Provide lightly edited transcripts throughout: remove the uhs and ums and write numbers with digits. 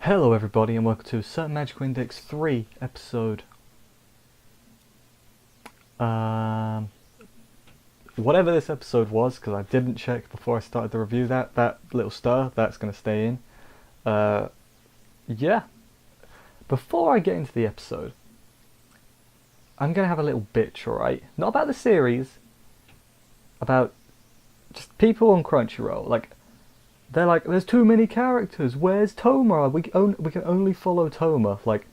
Hello everybody and welcome to Certain Magical Index 3 episode whatever this episode was, because I didn't check before I started the review. That little star, that's going to stay in. Yeah, before I get into the episode, I'm going to have a little bitch, alright? Not about the series, about just people on Crunchyroll. Like, they're like, there's too many characters, where's Toma? We can only follow Toma. Like,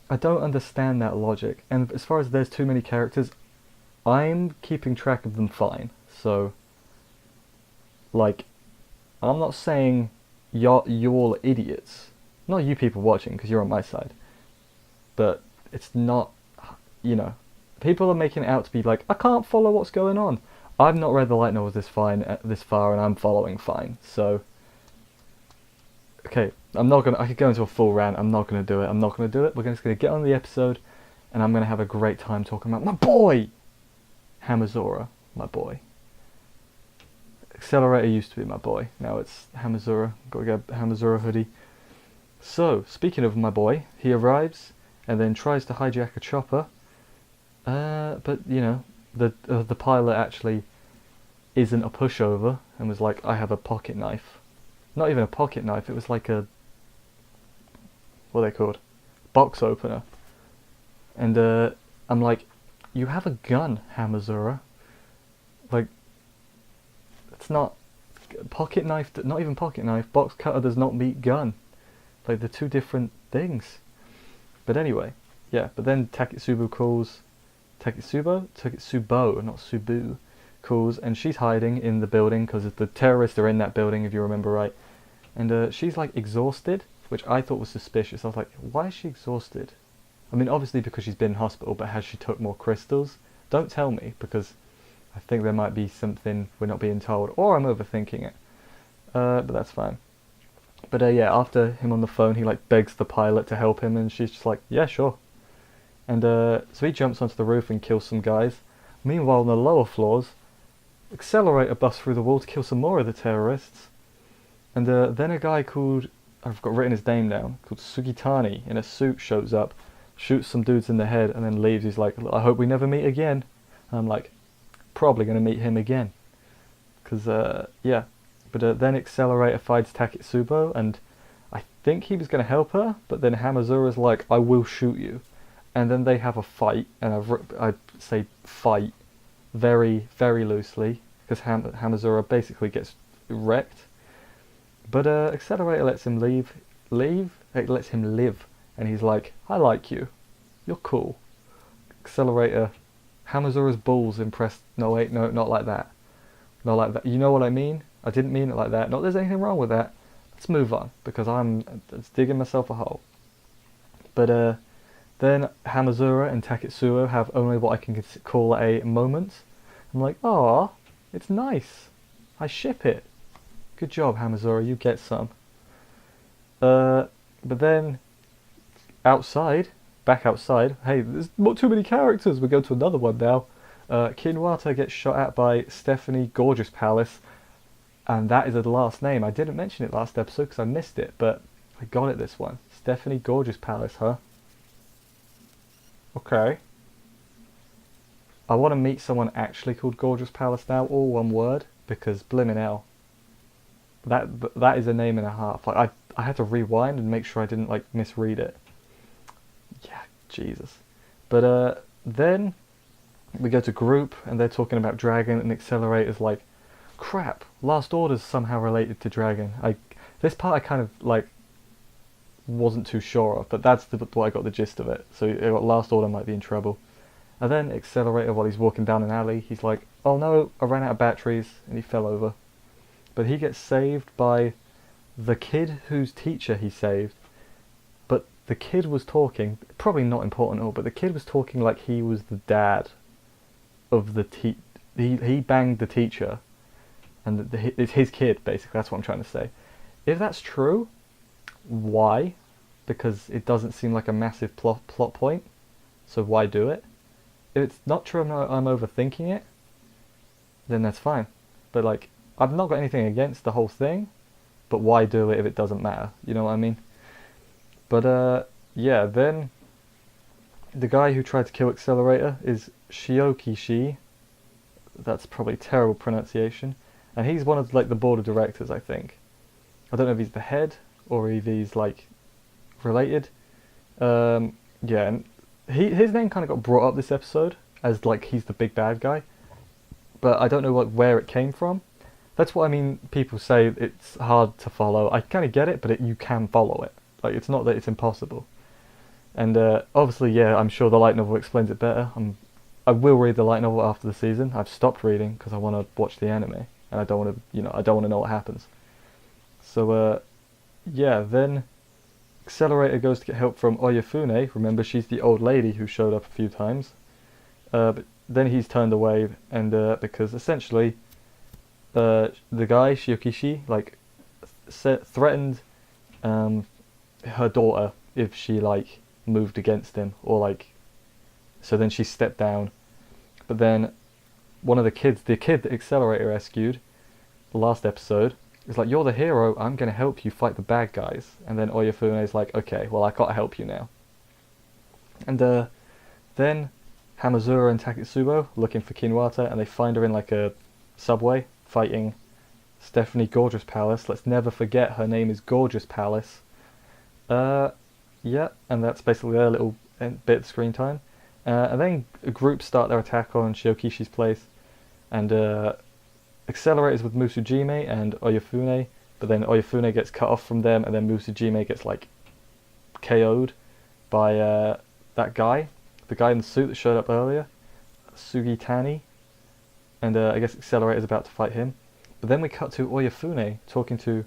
I don't understand that logic. And as far as there's too many characters, I'm keeping track of them fine. So, like, I'm not saying you're all idiots. Not you people watching, because you're on my side. But it's not, people are making it out to be like, I can't follow what's going on. I've not read the light novels this far, and I'm following fine. So, okay, I could go into a full rant. I'm not gonna do it. We're just gonna get on the episode, and I'm gonna have a great time talking about my boy, Hamazura, my boy. Accelerator used to be my boy. Now it's Hamazura. Got to get a Hamazura hoodie. So, speaking of my boy, he arrives and then tries to hijack a chopper. But the pilot actually isn't a pushover and was like, I have a pocket knife. Not even a pocket knife, it was like a, what are they called? Box opener. And I'm like, you have a gun, Hamazura. Like, it's not, pocket knife, not even pocket knife, box cutter does not meet gun. Like, they're two different things. But anyway, yeah, but then Taketsubo calls, Taketsubo, not Subu, calls, and she's hiding in the building because the terrorists are in that building, if you remember right. And she's like exhausted, which I thought was suspicious. I was like, why is she exhausted? I mean, obviously because she's been in hospital, but has she took more crystals? Don't tell me, because I think there might be something we're not being told, or I'm overthinking it. But that's fine. But yeah, after him on the phone, he like begs the pilot to help him, and she's just like, yeah, sure. And so he jumps onto the roof and kills some guys. Meanwhile, on the lower floors, Accelerator busts through the wall to kill some more of the terrorists. And then a guy called, I've got written his name down, called Sugitani in a suit shows up, shoots some dudes in the head, and then leaves. He's like, I hope we never meet again. And I'm like, probably going to meet him again. Because, yeah. But then Accelerator fights Taketsubo, and I think he was going to help her, but then Hamazura's like, I will shoot you. And then they have a fight, and I say fight very, very loosely, because Hamazura basically gets wrecked. But Accelerator lets him leave. It lets him live, and he's like, I like you. You're cool. Accelerator, Hamazura's balls impressed. No, wait, no, not like that. Not like that. You know what I mean? I didn't mean it like that. Not there's anything wrong with that. Let's move on, because I'm digging myself a hole. But then Hamazura and Taketsubo have only what I can call a moment. I'm like, oh, it's nice. I ship it. Good job, Hamazura, you get some. But then, back outside, hey, there's not too many characters, we go to another one now. Kinwata gets shot at by Stephanie Gorgeous Palace, and that is the last name. I didn't mention it last episode because I missed it, but I got it this one. Stephanie Gorgeous Palace, huh? Okay. I want to meet someone actually called Gorgeous Palace now, all one word, because blimmin' hell. That is a name and a half. Like, I had to rewind and make sure I didn't like misread it. Yeah, Jesus. But then we go to group and they're talking about Dragon, and Accelerator's like, crap, Last Order's somehow related to Dragon. This part I kind of like wasn't too sure of, but that's what I got the gist of it. So Last Order might be in trouble. And then Accelerator, while he's walking down an alley, he's like, oh no, I ran out of batteries, and he fell over. But he gets saved by the kid whose teacher he saved. But the kid was talking, probably not important at all, but the kid was talking like he was the dad of the he banged the teacher, and it's his kid, basically. That's what I'm trying to say. If that's true, why? Because it doesn't seem like a massive plot point, so why do it? If it's not true, I'm overthinking it, then that's fine. But like, I've not got anything against the whole thing, but why do it if it doesn't matter? You know what I mean? But yeah, then the guy who tried to kill Accelerator is Shiokishi. That's probably terrible pronunciation. And he's one of like the board of directors, I think. I don't know if he's the head or if he's like related. Yeah, and his name kind of got brought up this episode as like he's the big bad guy, but I don't know like where it came from. That's what I mean. People say it's hard to follow. I kind of get it, but you can follow it. Like it's not that it's impossible. And obviously, yeah, I'm sure the light novel explains it better. I will read the light novel after the season. I've stopped reading because I want to watch the anime, and I don't want to, I don't want to know what happens. So, yeah, then Accelerator goes to get help from Oyafune. Remember, she's the old lady who showed up a few times. But then he's turned away, and because essentially, the guy Shiokishi like threatened her daughter if she like moved against him, or like, so then she stepped down. But then one of the kid that Accelerator rescued the last episode is like, you're the hero, I'm gonna help you fight the bad guys. And then Oyafune is like, okay, well I gotta help you now. And then Hamazura and Taketsubo looking for Kinuata, and they find her in like a subway fighting Stephanie Gorgeous Palace. Let's never forget her name is Gorgeous Palace. Yeah, and that's basically their little bit of screen time. And then groups start their attack on Shiokishi's place, and Accelerators with Musujime and Oyafune, but then Oyafune gets cut off from them, and then Musujime gets like KO'd by that guy, the guy in the suit that showed up earlier, Sugitani, and I guess Accelerator's about to fight him. But then we cut to Oyafune talking to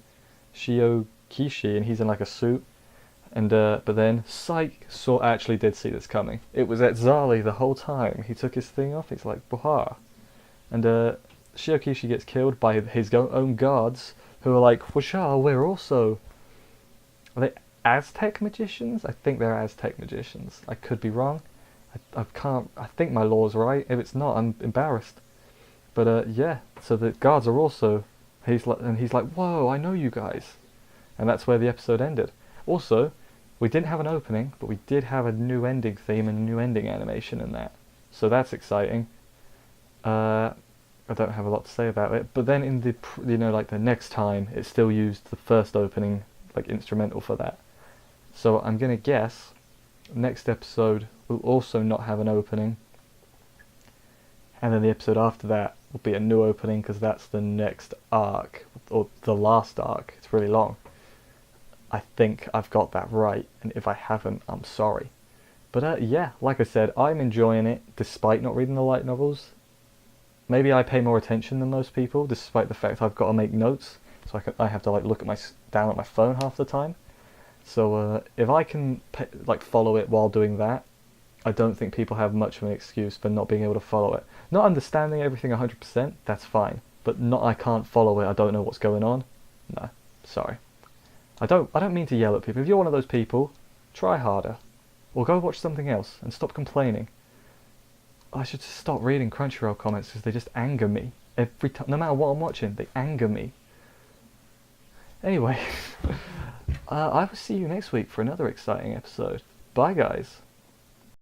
Shiokishi, and he's in like a suit. And but then Psyche actually did see this coming. It was at Zali the whole time. He took his thing off. He's like, Buhar. And Shiokishi gets killed by his own guards, who are like, Washar, we're also... Are they Aztec magicians? I think they're Aztec magicians. I could be wrong. I can't... I think my law's right. If it's not, I'm embarrassed. But yeah, so the guards are also... He's like, whoa, I know you guys. And that's where the episode ended. Also, we didn't have an opening, but we did have a new ending theme and a new ending animation in that. So that's exciting. I don't have a lot to say about it. But then in the, like the next time, it still used the first opening, like instrumental for that. So I'm going to guess next episode will also not have an opening. And then the episode after that will be a new opening, because that's the next arc, or the last arc. It's really long. I think I've got that right, and if I haven't, I'm sorry. But yeah, like I said, I'm enjoying it despite not reading the light novels. Maybe I pay more attention than most people, despite the fact I've got to make notes, so I have to like look at down at my phone half the time. So if I can like follow it while doing that, I don't think people have much of an excuse for not being able to follow it. Not understanding everything 100%, that's fine, but not I can't follow it, I don't know what's going on. No, sorry. I don't mean to yell at people. If you're one of those people, try harder. Or go watch something else and stop complaining. I should just stop reading Crunchyroll comments because they just anger me. Every time, no matter what I'm watching, they anger me. Anyway, I will see you next week for another exciting episode. Bye guys.